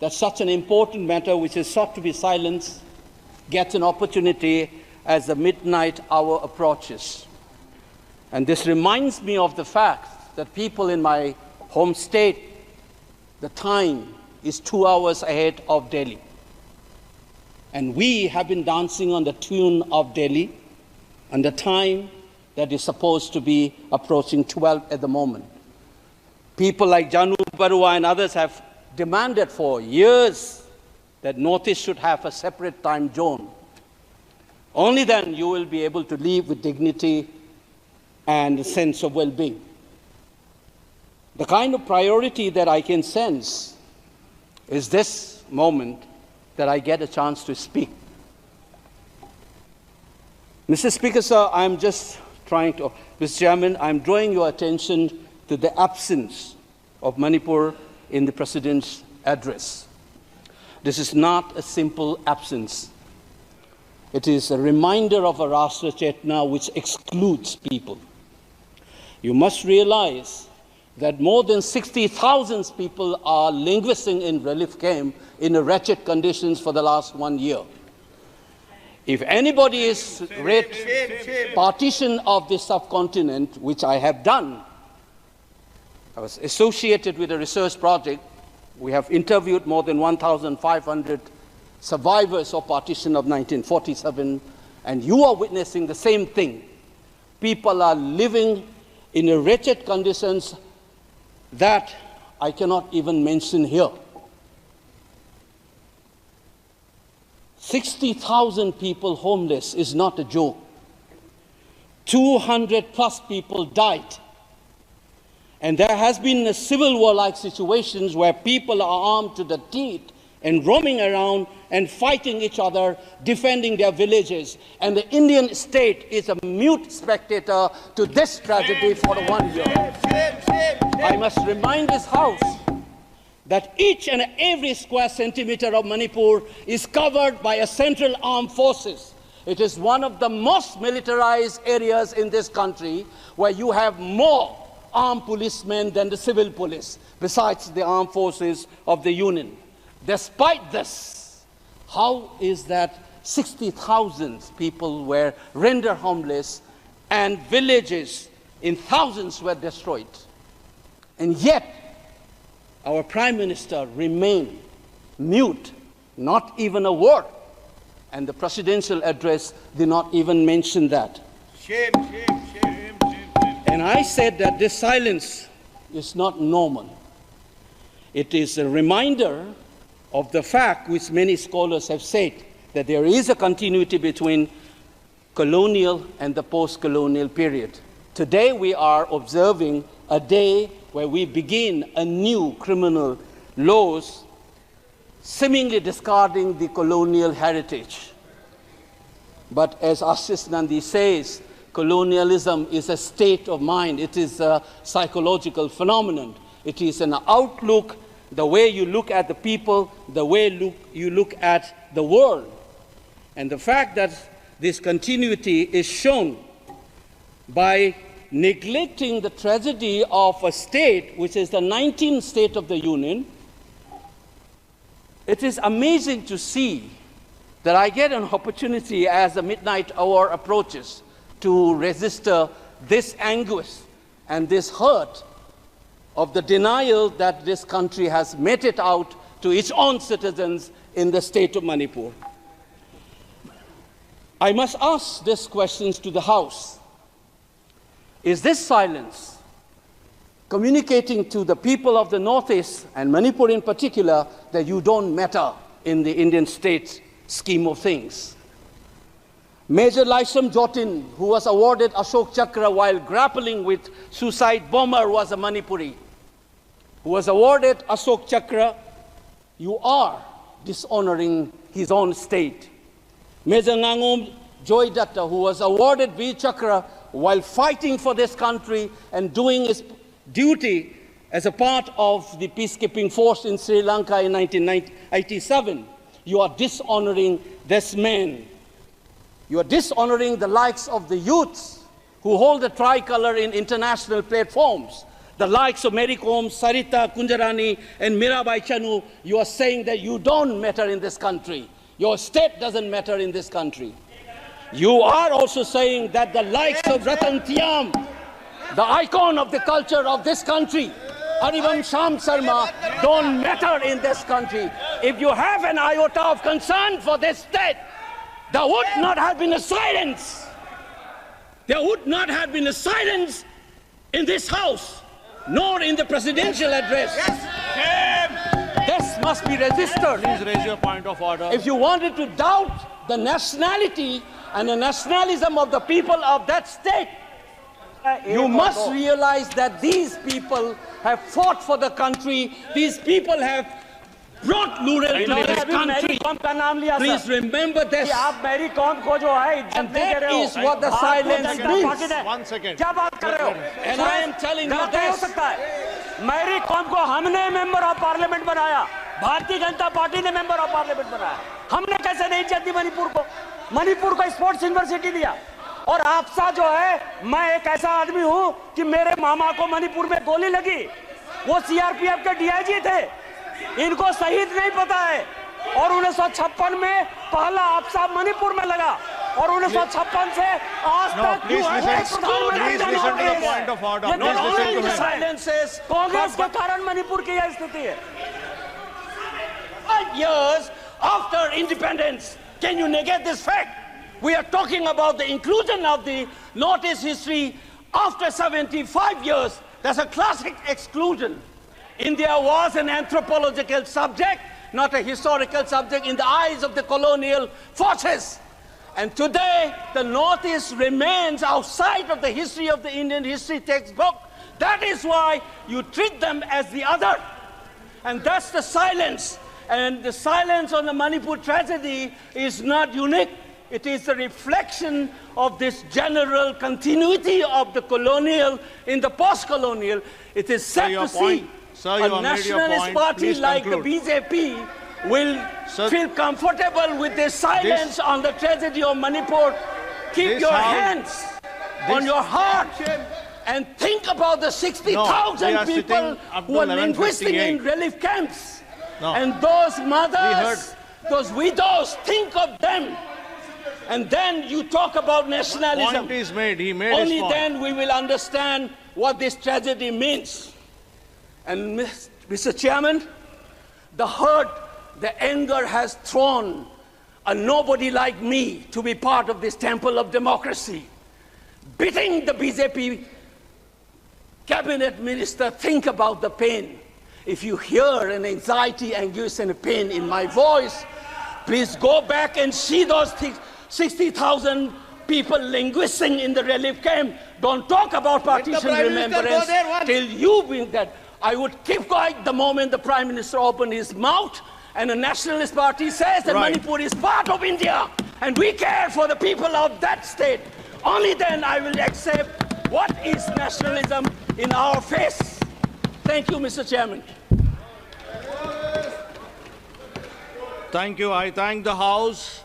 that such an important matter which is sought to be silenced gets an opportunity as the midnight hour approaches. And this reminds me of the fact that people in my home state, the time is 2 hours ahead of Delhi. And we have been dancing on the tune of Delhi and the time that is supposed to be approaching 12 at the moment. People like Janu Barua and others have demanded for years that Northeast should have a separate time zone. Only then you will be able to live with dignity and a sense of well-being. The kind of priority that I can sense is this moment that I get a chance to speak. Mr. Speaker, sir, Mr. Chairman, I'm drawing your attention to the absence of Manipur in the President's address. This is not a simple absence. It is a reminder of a Rashtra Chetna which excludes people. You must realize that more than 60,000 people are languishing in relief camp in wretched conditions for the last 1 year. If anybody is read partition of the subcontinent, which I have done, I was associated with a research project. We have interviewed more than 1,500 survivors of partition of 1947, and you are witnessing the same thing. People are living in wretched conditions that I cannot even mention here. 60,000 people homeless is not a joke. 200 plus people died. And there has been a civil war-like situations where people are armed to the teeth and roaming around and fighting each other, defending their villages. And the Indian state is a mute spectator to this tragedy for 1 year. I must remind this House that each and every square centimeter of Manipur is covered by a central armed forces. It is one of the most militarized areas in this country where you have more armed policemen than the civil police, besides the armed forces of the Union. Despite this, how is that 60,000 people were rendered homeless and villages in thousands were destroyed? And yet, our Prime Minister remained mute, not even a word. And the presidential address did not even mention that. Shame, shame, shame, shame. And I said that this silence is not normal. It is a reminder of the fact which many scholars have said, that there is a continuity between colonial and the post-colonial period. Today we are observing a day where we begin a new criminal laws, seemingly discarding the colonial heritage. But as Ashish Nandi says, colonialism is a state of mind. It is a psychological phenomenon. It is an outlook, the way you look at the people, the way you look at the world. And the fact that this continuity is shown by neglecting the tragedy of a state, which is the 19th state of the Union. It is amazing to see that I get an opportunity as the midnight hour approaches to register this anguish and this hurt of the denial that this country has meted out to its own citizens in the state of Manipur. I must ask these questions to the House. Is this silence communicating to the people of the Northeast, and Manipur in particular, that you don't matter in the Indian state scheme of things? Major Laisam Jotin, who was awarded Ashok Chakra while grappling with suicide bomber, was a Manipuri. Who was awarded Ashok Chakra, you are dishonoring his own state. Major Ngangom Joy Datta, who was awarded Veer Chakra while fighting for this country and doing his duty as a part of the peacekeeping force in Sri Lanka in 1987. You are dishonoring this man. You are dishonoring the likes of the youths who hold the tricolor in international platforms. the likes of Mary Kom, Sarita Kunjarani, and Mirabai Chanu, you are saying that you don't matter in this country. Your state doesn't matter in this country. You are also saying that the likes of Ratan Tiam, the icon of the culture of this country, Harivam Sham Sharma, don't matter in this country. If you have an iota of concern for this state, there would not have been a silence. There would not have been a silence in this house, nor in the presidential address. This must be registered. Please raise your point of order. If you wanted to doubt the nationality and the nationalism of the people of that state, you must realize that these people have fought for the country. These people have brought rural to this country. Please remember this. And that is what the silence means. 1 second. And I am telling you this. Mary Kom को हमने member of parliament बनाया, Bharatiya Janata party ने member of parliament बनाया। हमने कैसे नहीं इज्जत दी मणिपुर को? मणिपुर को स्पोर्ट्स यूनिवर्सिटी दिया। और आपसा जो है, मैं एक ऐसा आदमी हूं कि मेरे मामा को मणिपुर में गोली लगी, वो सीआरपीएफ के डीआईजी थे, इनको शहीद नहीं पता है। और 1956 में पहला आपसा मणिपुर में लगा, और 1956 से आज तक कांग्रेस के कारण मणिपुर की यह स्थिति है। 5 years after independence, can you negate this fact? We are talking about the inclusion of the Northeast history after 75 years. That's a classic exclusion. India was an anthropological subject, not a historical subject in the eyes of the colonial forces. And today, the Northeast remains outside of the history of the Indian history textbook. That is why you treat them as the other. And that's the silence. And the silence on the Manipur tragedy is not unique. It is a reflection of this general continuity of the colonial in the post-colonial. It is sad to see a nationalist party like the BJP will feel comfortable with this silence on the tragedy of Manipur. Keep your hands on your heart and think about the 60,000 people who are linguistic in relief camps. And those mothers, those widows, think of them. And then you talk about nationalism. Point is made. He made Only his point. then we will understand what this tragedy means. And Mr. Chairman, the hurt, the anger has thrown a nobody like me to be part of this temple of democracy. Beating the BJP cabinet minister, think about the pain. If you hear an anxiety, anguish, and a pain in my voice, please go back and see those 60,000 people linguisting in the relief camp. Don't talk about partition remembrance till you bring that. I would keep quiet the moment the Prime Minister opened his mouth and the Nationalist Party says that Manipur is part of India and we care for the people of that state. Only then I will accept what is nationalism in our face. Thank you, Mr. Chairman. Thank you. I thank the House.